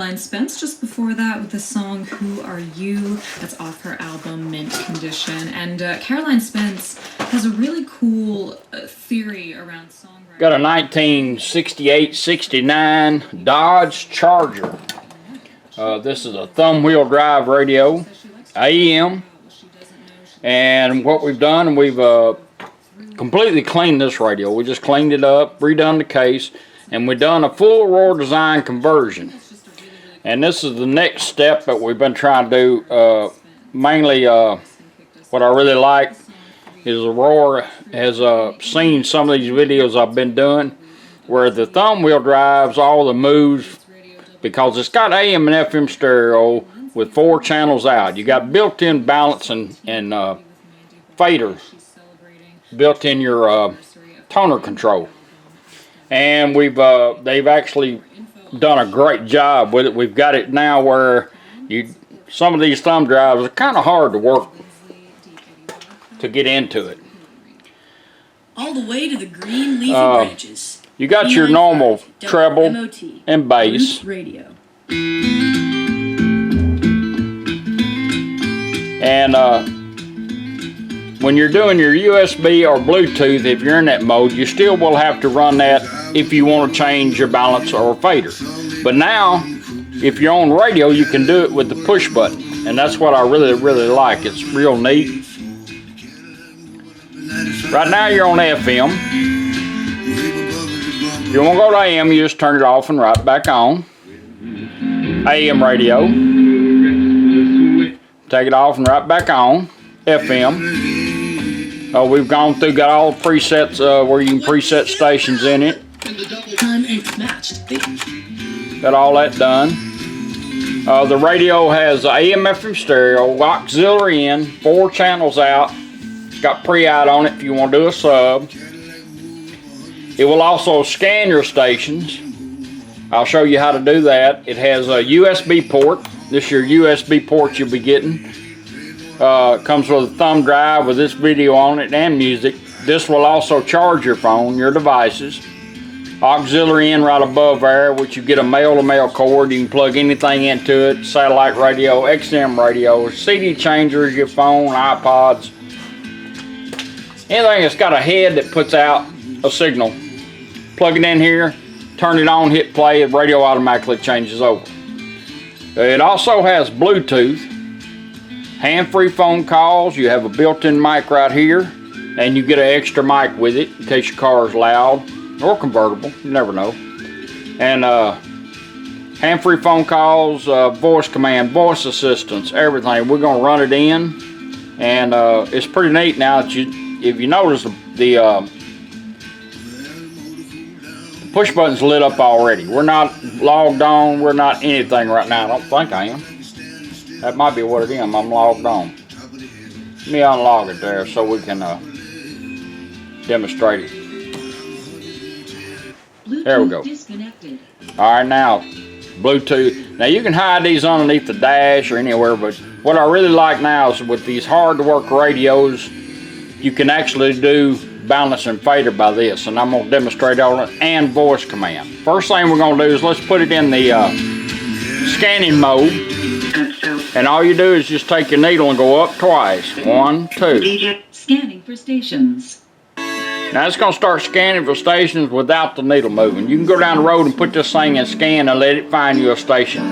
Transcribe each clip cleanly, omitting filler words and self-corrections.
Spence just before that with the song Who Are You? That's off her album Mint Condition. And Caroline Spence has a really cool theory around songwriting. Got a 1968-69 Dodge Charger. This is a thumb wheel drive radio, AM. And what we've done, we've completely cleaned this radio. We just cleaned it up, redone the case, and we've done a full Aurora Design conversion. And this is the next step that we've been trying to do. Mainly what I really like is Aurora has seen some of these videos I've been doing where the thumb wheel drives all the moves, because it's got AM and FM stereo with 4 channels out. You got built-in balance and fader built in your toner control. And they've actually done a great job with it. We've got it now where some of these thumb drives are kind of hard to work to get into it. All the way to the green leafy branches. You got your normal treble and bass. Radio. And when you're doing your USB or Bluetooth, if you're in that mode, you still will have to run that if you want to change your balance or fader. But now, if you're on radio, you can do it with the push button. And that's what I really, really like. It's real neat. Right now you're on FM. If you want to go to AM, you just turn it off and right back on. AM radio. Take it off and right back on. FM. We've gone through, got all the presets where you can preset stations in it. Got all that done. The radio has AM FM stereo, auxiliary in, 4 channels out. Got pre-out on it if you want to do a sub. It will also scan your stations. I'll show you how to do that. It has a USB port. This is your USB port you'll be getting. Comes with a thumb drive with this video on it and music. This will also charge your phone, your devices. Auxiliary in right above there, which you get a male-to-male cord. You can plug anything into it. Satellite radio, XM radio, CD changers, your phone, iPods. Anything that's got a head that puts out a signal. Plug it in here, turn it on, hit play, the radio automatically changes over. It also has Bluetooth. Hand-free phone calls. You have a built-in mic right here, and you get an extra mic with it in case your car is loud or convertible. You never know. And hand-free phone calls, voice command, voice assistance, everything. We're going to run it in, and it's pretty neat now. That if you notice, the push button's lit up already. We're not logged on. We're not anything right now. I don't think I am. That might be what it is. I'm logged on. Let me unlog it there so we can demonstrate it. There we go. Alright, now Bluetooth. Now you can hide these underneath the dash or anywhere, but what I really like now is with these hard to work radios, you can actually do balance and fader by this, and I'm going to demonstrate on it, and voice command. First thing we're going to do is let's put it in the scanning mode. And all you do is just take your needle and go up twice. 1, 2. Scanning for stations. Now it's going to start scanning for stations without the needle moving. You can go down the road and put this thing in scan and let it find you a station.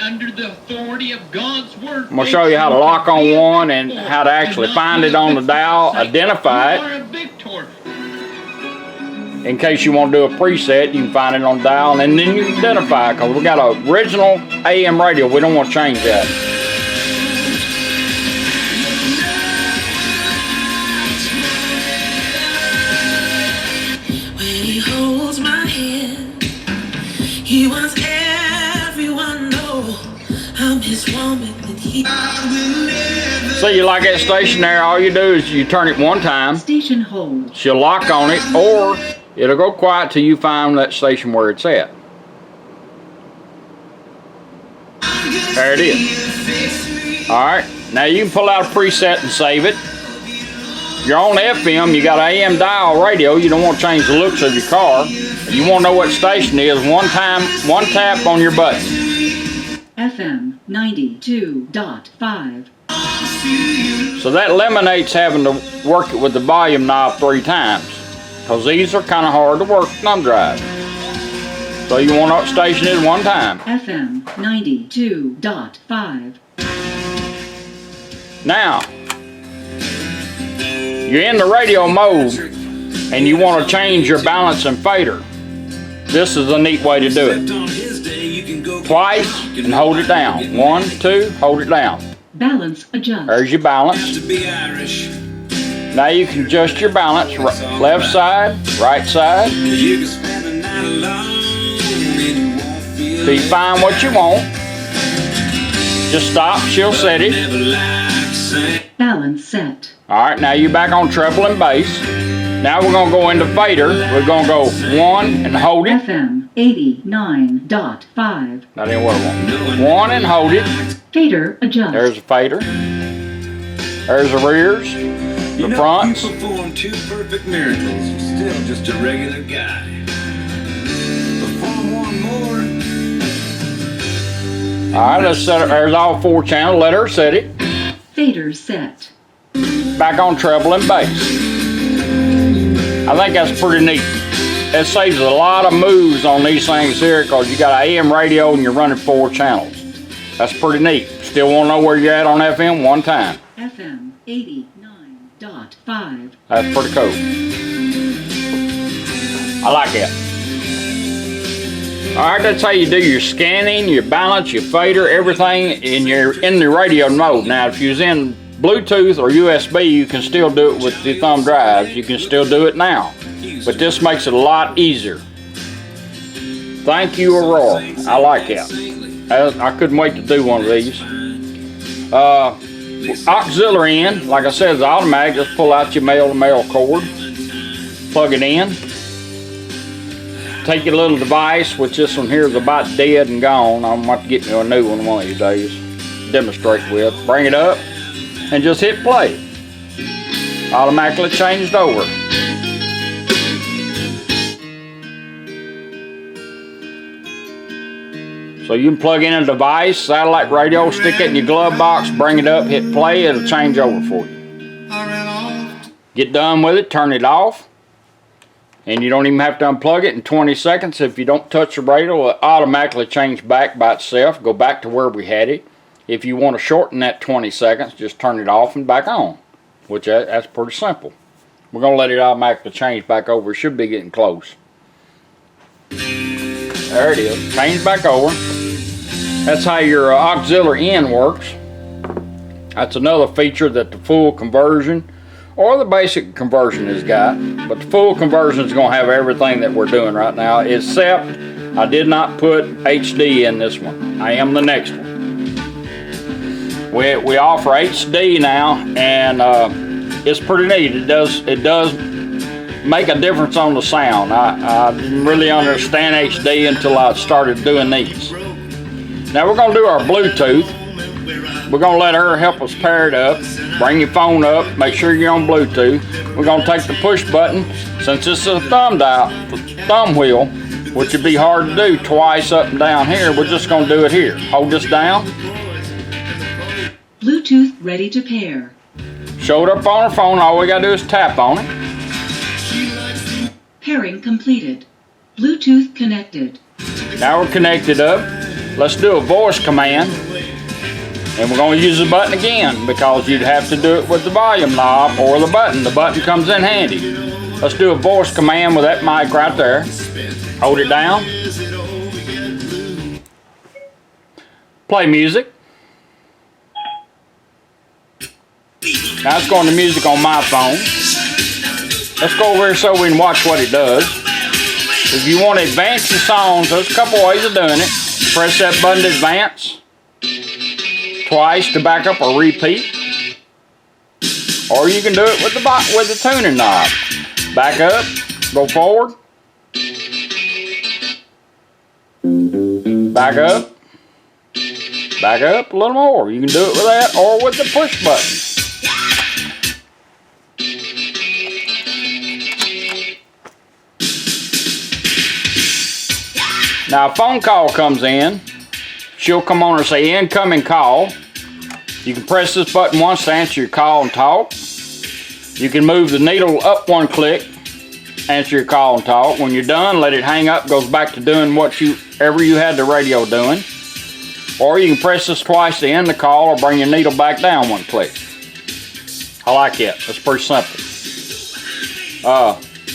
Under the authority of God's word, I'm going to show you how to lock on one and how to actually find it on the dial, identify it. In case you want to do a preset, you can find it on the dial, and then you can identify it, because we got an original AM radio. We don't want to change that. When he holds my hand, he wants everyone to know I'm his woman and he. So you like that station there, all you do is you turn it one time. Station hold. She'll lock on it, or it'll go quiet till you find that station where it's at. There it is. Alright, now you can pull out a preset and save it. you're on FM, you got an AM dial radio, you don't want to change the looks of your car. You want to know what station it is, one tap on your button. FM 92.5. So that eliminates having to work it with the volume knob 3 times, because these are kind of hard to work thumb drive. So you want to station it one time. FM 92.5. Now, you're in the radio mode and you want to change your balance and fader. This is a neat way to do it. Twice and hold it down. 1, 2, hold it down. Balance adjust. There's your balance. Now you can adjust your balance. Left side, right side. So you find what you want. Just stop, she'll set it. Balance set. Alright, now you're back on treble and bass. Now we're going to go into fader. We're going to go 1 and hold it. FM 89.5. That ain't what I want. 1 and hold it. Fader adjust. There's a fader. There's the rears. The fronts. You performed 2 perfect miracles. You're still just a regular guy. Perform 1 more. Alright, let's set it. There's all 4 channels. Let her set it. Fader set. Back on treble and bass. I think that's pretty neat. It saves a lot of moves on these things here because you got an AM radio and you're running 4 channels. That's pretty neat. Still want to know where you're at on FM one time. FM 89.5. That's pretty cool. I like it. Alright, that's how you do your scanning, your balance, your fader, everything, and you're in the radio mode. Now, if you're in Bluetooth or USB, you can still do it with the thumb drives. You can still do it now. But this makes it a lot easier. Thank you, Aurora. I like it. I couldn't wait to do one of these. Auxiliary in, like I said, is automatic. Just pull out your male-to-male cord. Plug it in. Take your little device, which this one here is about dead and gone. I'm about to get you a new one of these days. Demonstrate with. Bring it up and just hit play. Automatically changed over. So you can plug in a device, satellite radio, stick it in your glove box, bring it up, hit play, it'll change over for you. Get done with it, turn it off. And you don't even have to unplug it in 20 seconds. If you don't touch the radio, it'll automatically change back by itself, go back to where we had it. If you want to shorten that 20 seconds, just turn it off and back on, which that's pretty simple. We're going to let it automatically change back over. It should be getting close. There it is. Change back over. That's how your auxiliary in works. That's another feature that the full conversion or the basic conversion has got. But the full conversion is going to have everything that we're doing right now, except I did not put HD in this one. I am the next one. We offer HD now, and it's pretty neat. It does make a difference on the sound. I didn't really understand HD until I started doing these. Now we're going to do our Bluetooth. We're going to let her help us pair it up. Bring your phone up. Make sure you're on Bluetooth. We're going to take the push button. Since this is a thumb wheel, which would be hard to do twice up and down here, we're just going to do it here. Hold this down. Bluetooth ready to pair. Show it up on her phone. All we got to do is tap on it. Pairing completed. Bluetooth connected. Now we're connected up. Let's do a voice command. And we're going to use the button again because you'd have to do it with the volume knob or the button. The button comes in handy. Let's do a voice command with that mic right there. Hold it down. Play music. Now it's going to music on my phone. Let's go over here so we can watch what it does. If you want to advance the songs, there's a couple ways of doing it. Press that button to advance. Twice to back up or repeat. Or you can do it with the tuning knob. Back up, go forward. Back up. Back up a little more. You can do it with that or with the push button. Now a phone call comes in, she'll come on and say incoming call. You can press this button once to answer your call and talk. You can move the needle up one click, answer your call and talk. When you're done, let it hang up, goes back to doing whatever you had the radio doing. Or you can press this twice to end the call or bring your needle back down one click. I like it. It's pretty simple.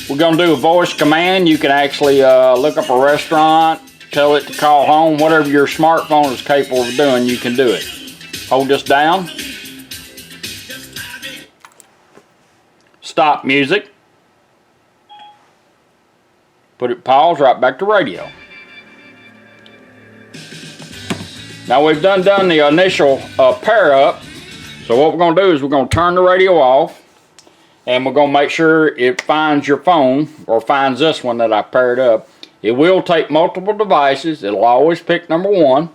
We're going to do a voice command. You can actually look up a restaurant, tell it to call home. Whatever your smartphone is capable of doing, you can do it. Hold this down. Stop music. Put it pause, right back to radio. Now we've done the initial pair up. So what we're going to do is we're going to turn the radio off. And we're going to make sure it finds your phone, or finds this one that I paired up. It will take multiple devices. It'll always pick number one.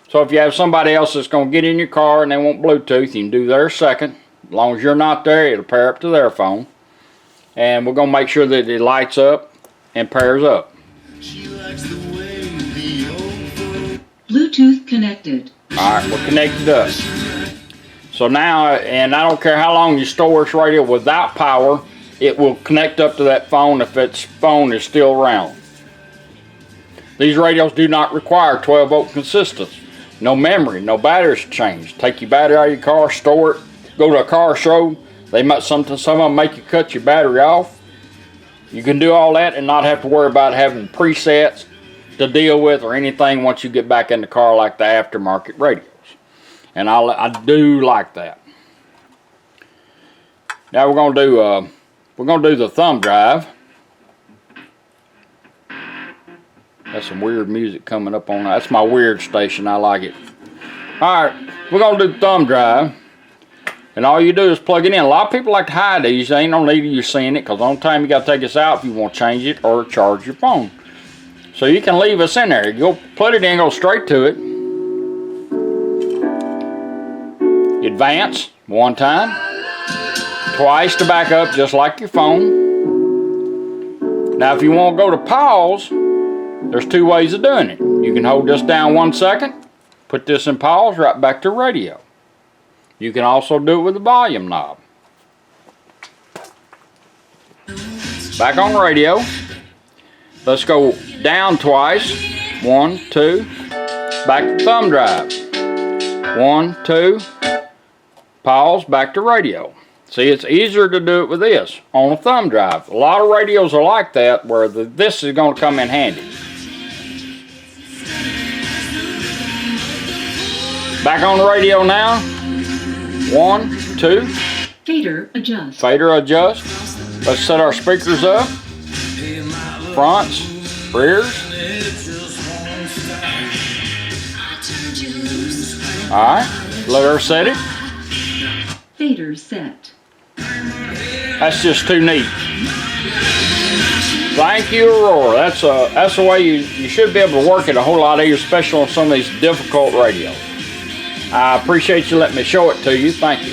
So if you have somebody else that's going to get in your car and they want Bluetooth, you can do theirs second. As long as you're not there, it'll pair up to their phone. And we're going to make sure that it lights up and pairs up. Bluetooth connected. Alright, we're connected up. So now, and I don't care how long you store this radio without power, it will connect up to that phone if its phone is still around. These radios do not require 12 volt consistency. No memory, no batteries changed. Take your battery out of your car, store it, go to a car show. They might some of them make you cut your battery off. You can do all that and not have to worry about having presets to deal with or anything once you get back in the car like the aftermarket radios. And I do like that. Now we're gonna do the thumb drive. That's some weird music coming up on that. That's my weird station. I like it. All right, we're gonna do the thumb drive, and all you do is plug it in. A lot of people like to hide these. Ain't no need of you seeing it, because the only time you gotta take this out if you want to change it or charge your phone. So you can leave us in there. You go put it in, go straight to it. Advance one time, twice to back up, just like your phone. Now if you want to go to pause, there's two ways of doing it. You can hold this down 1 second, put this in pause, right back to radio. You can also do it with the volume knob. Back on radio. Let's go down twice. 1, 2. Back to thumb drive. 1, 2. Pause, back to radio. See, it's easier to do it with this on a thumb drive. A lot of radios are like that, where this is going to come in handy. Back on the radio now. 1, 2. Fader adjust. Fader adjust. Let's set our speakers up. Fronts, rears. Alright, let her set it. Fader set. That's just too neat. Thank you, Aurora. That's the way you should be able to work it a whole lot easier, especially on some of these difficult radios. I appreciate you letting me show it to you. Thank you.